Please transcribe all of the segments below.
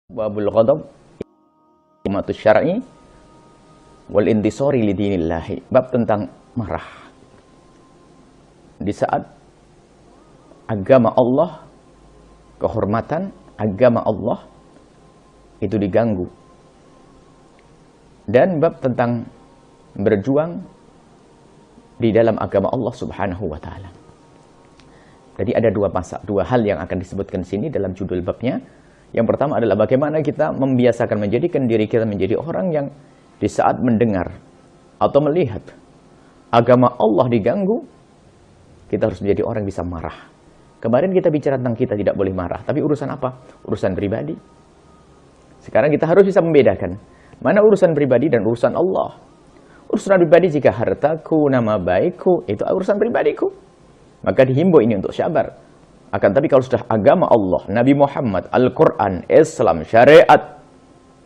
Babul ghadab imatus syar'i wal intisari li dinillahi. Bab tentang marah di saat agama Allah, kehormatan agama Allah itu diganggu, dan bab tentang berjuang di dalam agama Allah Subhanahu wa taala. Jadi ada dua hal yang akan disebutkan sini dalam judul babnya. Yang pertama adalah bagaimana kita membiasakan menjadikan diri kita menjadi orang yang di saat mendengar atau melihat agama Allah diganggu, kita harus menjadi orang yang bisa marah. Kemarin kita bicara tentang kita tidak boleh marah, tapi urusan apa? Urusan pribadi. Sekarang kita harus bisa membedakan mana urusan pribadi dan urusan Allah. Urusan pribadi, jika hartaku, nama baikku, itu urusan pribadiku, maka dihimbau ini untuk sabar. Akan tapi kalau sudah agama Allah, Nabi Muhammad, Al-Quran, Islam, syariat,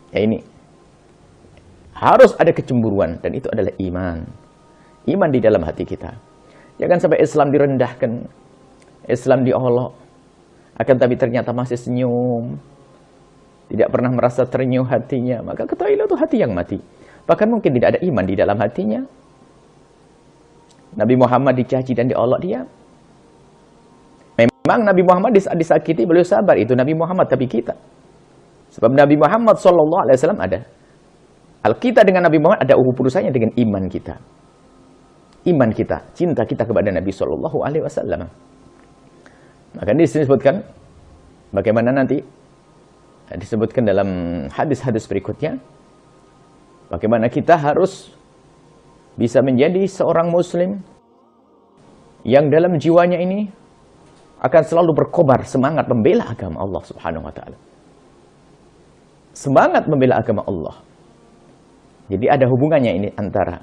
ya ini harus ada kecemburuan, dan itu adalah iman. Iman di dalam hati kita. Jangan sampai Islam direndahkan, Islam diolok, akan tapi ternyata masih senyum, tidak pernah merasa terenyuh hatinya, maka ketahuilah itu hati yang mati. Bahkan mungkin tidak ada iman di dalam hatinya. Nabi Muhammad dicaci dan diolok dia. Memang Nabi Muhammad disakiti, beliau sabar, itu Nabi Muhammad, tapi kita. Sebab Nabi Muhammad SAW ada. Kita dengan Nabi Muhammad ada urusannya dengan iman kita. Iman kita, cinta kita kepada Nabi SAW. Maka ini disebutkan, bagaimana nanti disebutkan dalam hadis-hadis berikutnya, bagaimana kita harus bisa menjadi seorang muslim yang dalam jiwanya ini akan selalu berkobar semangat membela agama Allah Subhanahu wa taala. Semangat membela agama Allah. Jadi ada hubungannya ini antara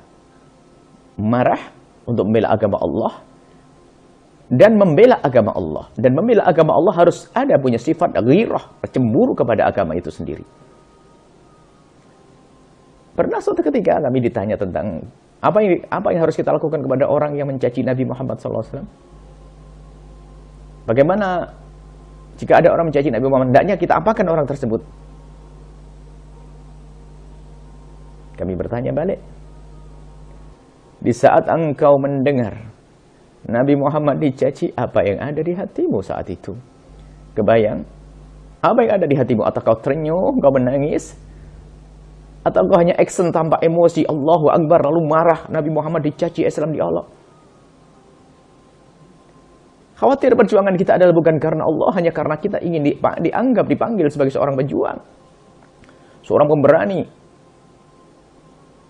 marah untuk membela agama Allah dan membela agama Allah. Dan membela agama Allah harus ada punya sifat ghirah, cemburu kepada agama itu sendiri. Pernah suatu ketika kami ditanya tentang apa yang harus kita lakukan kepada orang yang mencaci Nabi Muhammad SAW. Bagaimana jika ada orang mencaci Nabi Muhammad, hendaknya kita apakan orang tersebut? Kami bertanya balik. Di saat engkau mendengar Nabi Muhammad dicaci, apa yang ada di hatimu saat itu? Kebayang? Apa yang ada di hatimu? Atau kau terenyuh, kau menangis? Atau kau hanya action tanpa emosi, Allahu Akbar, lalu marah, Nabi Muhammad dicaci, Islam diolok? Khawatir perjuangan kita adalah bukan karena Allah, hanya karena kita ingin dipanggil sebagai seorang pejuang, seorang pemberani,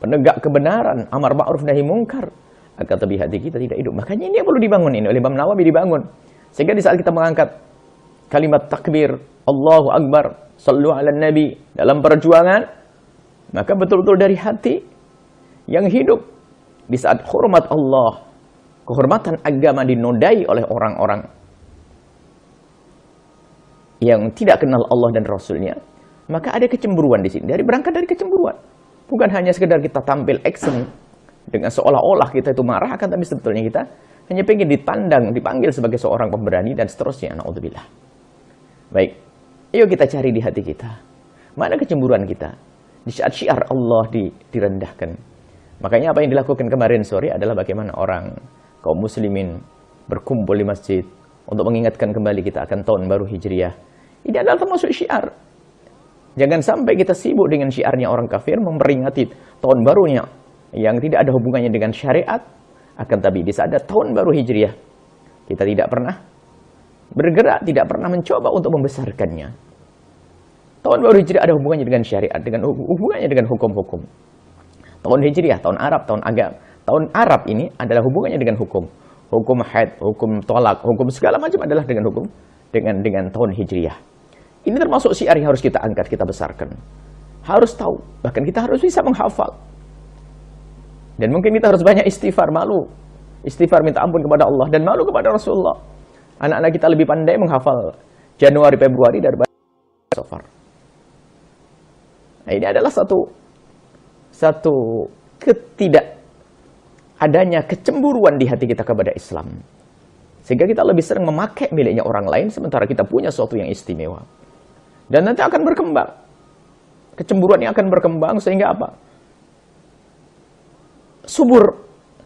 penegak kebenaran, amar ma'ruf nahi mungkar. Akan tapi hati kita tidak hidup. Makanya ini yang perlu dibangun ini oleh Imam Nawawi, dibangun. Sehingga di saat kita mengangkat kalimat takbir, Allahu Akbar, sallu ala Nabi dalam perjuangan, maka betul-betul dari hati yang hidup. Di saat hormat Allah, kehormatan agama dinodai oleh orang-orang yang tidak kenal Allah dan Rasulnya, maka ada kecemburuan di sini. Berangkat dari kecemburuan. Bukan hanya sekedar kita tampil action dengan seolah-olah kita itu marah, akan tapi sebetulnya kita hanya ingin ditandang, dipanggil sebagai seorang pemberani dan seterusnya. Na'udzubillah. Baik, yuk kita cari di hati kita. Mana kecemburuan kita? Di saat syiar Allah direndahkan. Makanya apa yang dilakukan kemarin sore adalah bagaimana orang kaum muslimin berkumpul di masjid untuk mengingatkan kembali kita akan tahun baru Hijriah. Ini adalah termasuk syiar. Jangan sampai kita sibuk dengan syiarnya orang kafir, memperingati tahun barunya yang tidak ada hubungannya dengan syariat. Akan tapi di saat ada tahun baru Hijriah, kita tidak pernah bergerak, tidak pernah mencoba untuk membesarkannya. Tahun baru Hijriah ada hubungannya dengan syariat, dengan hubungannya dengan hukum-hukum. Tahun Hijriah, tahun Arab, tahun agama. Tahun Arab ini adalah hubungannya dengan hukum. Hukum haid, hukum tolak, hukum segala macam adalah dengan hukum. Dengan tahun Hijriah. Ini termasuk syiar yang harus kita angkat, kita besarkan. Harus tahu. Bahkan kita harus bisa menghafal. Dan mungkin kita harus banyak istighfar, malu. Istighfar minta ampun kepada Allah dan malu kepada Rasulullah. Anak-anak kita lebih pandai menghafal Januari, Februari daripada Safar. Nah, ini adalah satu adanya kecemburuan di hati kita kepada Islam. Sehingga kita lebih sering memakai miliknya orang lain, sementara kita punya sesuatu yang istimewa. Dan nanti akan berkembang. Kecemburuan ini akan berkembang sehingga apa? Subur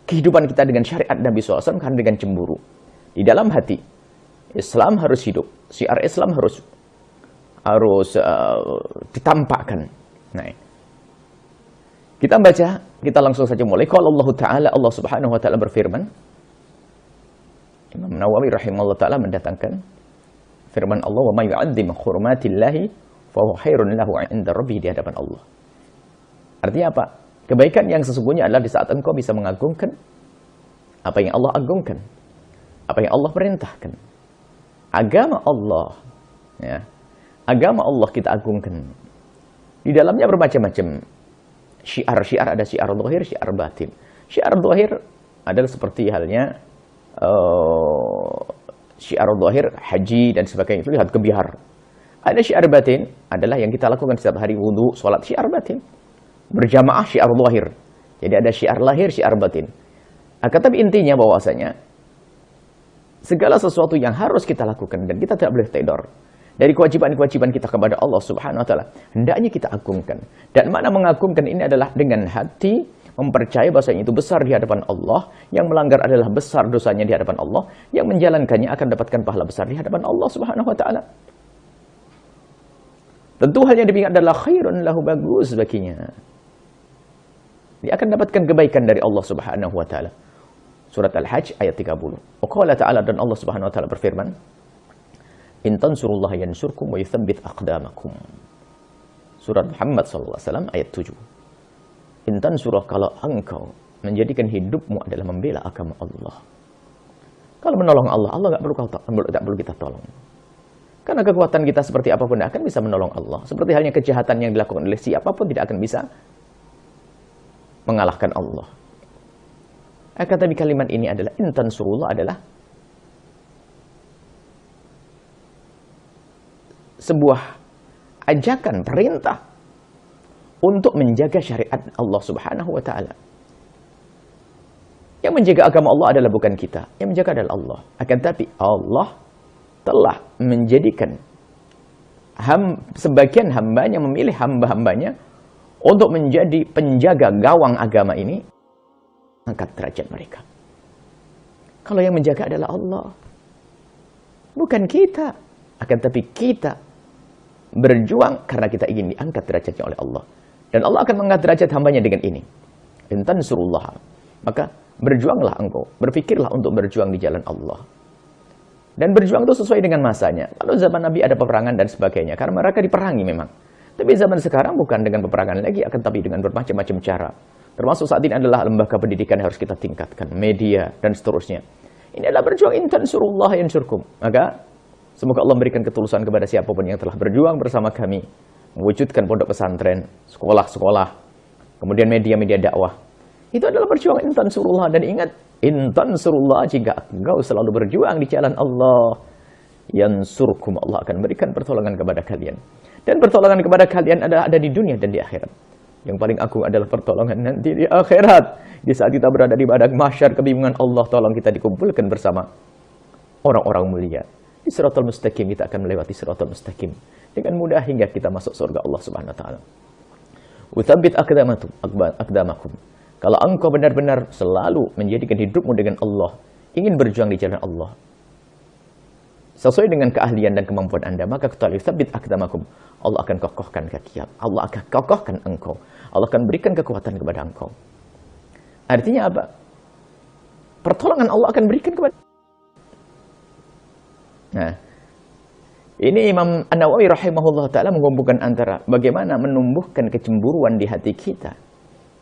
kehidupan kita dengan syariat Nabi SAW karena dengan cemburu. Di dalam hati, Islam harus hidup. Syiar Islam harus ditampakkan. Nah, kita baca, kita langsung saja mulai. Kalau Allah Ta'ala, Allah Subhanahu Wa Ta'ala berfirman, Imam Nawawi rahimahullah ta'ala mendatangkan firman Allah, wa may yu'azzim hurmatillahi fa huwa khairun lahu 'inda rabbih, di hadapan Allah. Artinya apa? Kebaikan yang sesungguhnya adalah di saat engkau bisa mengagungkan apa yang Allah agungkan, apa yang Allah perintahkan. Agama Allah, ya. Agama Allah kita agungkan. Di dalamnya bermacam-macam syiar-syiar, ada syiar zahir, syiar batin. Syiar zahir adalah seperti halnya syiar zahir, haji dan sebagainya, itu lihat ke bihar. Ada syiar batin, adalah yang kita lakukan setiap hari wudu, sholat, syiar batin. Berjamaah syiar zahir. Jadi ada syiar lahir, syiar batin. Tapi intinya bahwasanya segala sesuatu yang harus kita lakukan dan kita tidak boleh tedor dari kewajiban-kewajiban kita kepada Allah Subhanahu wa taala, hendaknya kita agungkan. Dan mana mengagungkan ini adalah dengan hati mempercayai bahwasanya itu besar di hadapan Allah, yang melanggar adalah besar dosanya di hadapan Allah, yang menjalankannya akan dapatkan pahala besar di hadapan Allah Subhanahu wa taala. Tentu hal yang demikian adalah khairun lahu, bagus baginya. Dia akan dapatkan kebaikan dari Allah Subhanahu wa taala. Surat Al-Hajj ayat 30. Qala ta'ala, dan Allah Subhanahu wa taala berfirman, in tansurullaha yansurkum wa yuthabbit aqdamakum. Surat Muhammad sallallahu alaihi wasallam ayat 7. Intan surah, kalau engkau menjadikan hidupmu adalah membela agama Allah. Kalau menolong Allah, Allah tak perlu kita tolong. Karena kekuatan kita seperti apapun tidak akan bisa menolong Allah. Seperti halnya kejahatan yang dilakukan oleh siapapun tidak akan bisa mengalahkan Allah. Tapi kalimat ini adalah intan surullah, adalah sebuah ajakan, perintah untuk menjaga syariat Allah Subhanahu wa taala. Yang menjaga agama Allah adalah bukan kita, yang menjaga adalah Allah. Tapi Allah telah menjadikan sebagian hambanya, memilih hamba-hambanya untuk menjadi penjaga gawang agama ini, angkat derajat mereka. Kalau yang menjaga adalah Allah, bukan kita. Tapi kita berjuang karena kita ingin diangkat derajatnya oleh Allah. Dan Allah akan mengangkat derajat hambanya dengan ini. Intan surullah. Maka berjuanglah engkau. Berpikirlah untuk berjuang di jalan Allah. Dan berjuang itu sesuai dengan masanya. Kalau zaman Nabi ada peperangan dan sebagainya, karena mereka diperangi memang. Tapi zaman sekarang bukan dengan peperangan lagi, akan tapi dengan bermacam-macam cara. Termasuk saat ini adalah lembaga pendidikan yang harus kita tingkatkan, media, dan seterusnya. Ini adalah berjuang, intan surullah yansurkum. Maka semoga Allah memberikan ketulusan kepada siapapun yang telah berjuang bersama kami mewujudkan pondok pesantren, sekolah-sekolah, kemudian media-media dakwah. Itu adalah perjuangan intan surullah. Dan ingat, intan surullah, jika engkau selalu berjuang di jalan Allah, yansurkum, Allah akan berikan pertolongan kepada kalian. Dan pertolongan kepada kalian ada di dunia dan di akhirat. Yang paling agung adalah pertolongan nanti di akhirat. Di saat kita berada di padang mahsyar, kebingungan Allah, tolong kita dikumpulkan bersama orang-orang mulia. Di Shiratal Mustaqim, kita akan melewati Shiratal Mustaqim dengan mudah hingga kita masuk surga Allah Subhanahu wa taala. Utsabbit aqdamakum. Kalau engkau benar-benar selalu menjadikan hidupmu dengan Allah, ingin berjuang di jalan Allah sesuai dengan keahlian dan kemampuan Anda, maka ketahui, utsabbit aqdamakum. Allah akan kokohkan kaki, Allah akan kokohkan engkau. Allah akan berikan kekuatan kepada engkau. Artinya apa? Pertolongan Allah akan berikan kepada. Nah, ini Imam An-Nawawi rahimahullah ta'ala menggabungkan antara bagaimana menumbuhkan kecemburuan di hati kita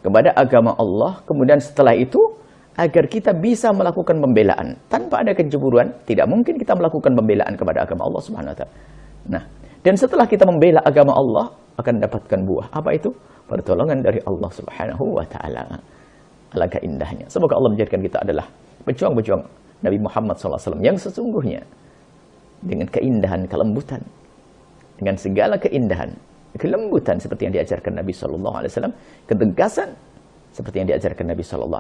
kepada agama Allah, kemudian setelah itu agar kita bisa melakukan pembelaan. Tanpa ada kecemburuan, tidak mungkin kita melakukan pembelaan kepada agama Allah Subhanahu wa ta'ala. Nah, dan setelah kita membela agama Allah, akan dapatkan buah. Apa itu? Pertolongan dari Allah Subhanahu wa ta'ala. Alangkah indahnya. Semoga Allah menjadikan kita adalah pejuang-pejuang Nabi Muhammad SAW yang sesungguhnya, dengan keindahan, kelembutan, dengan segala keindahan, kelembutan seperti yang diajarkan Nabi SAW, ketegasan seperti yang diajarkan Nabi SAW,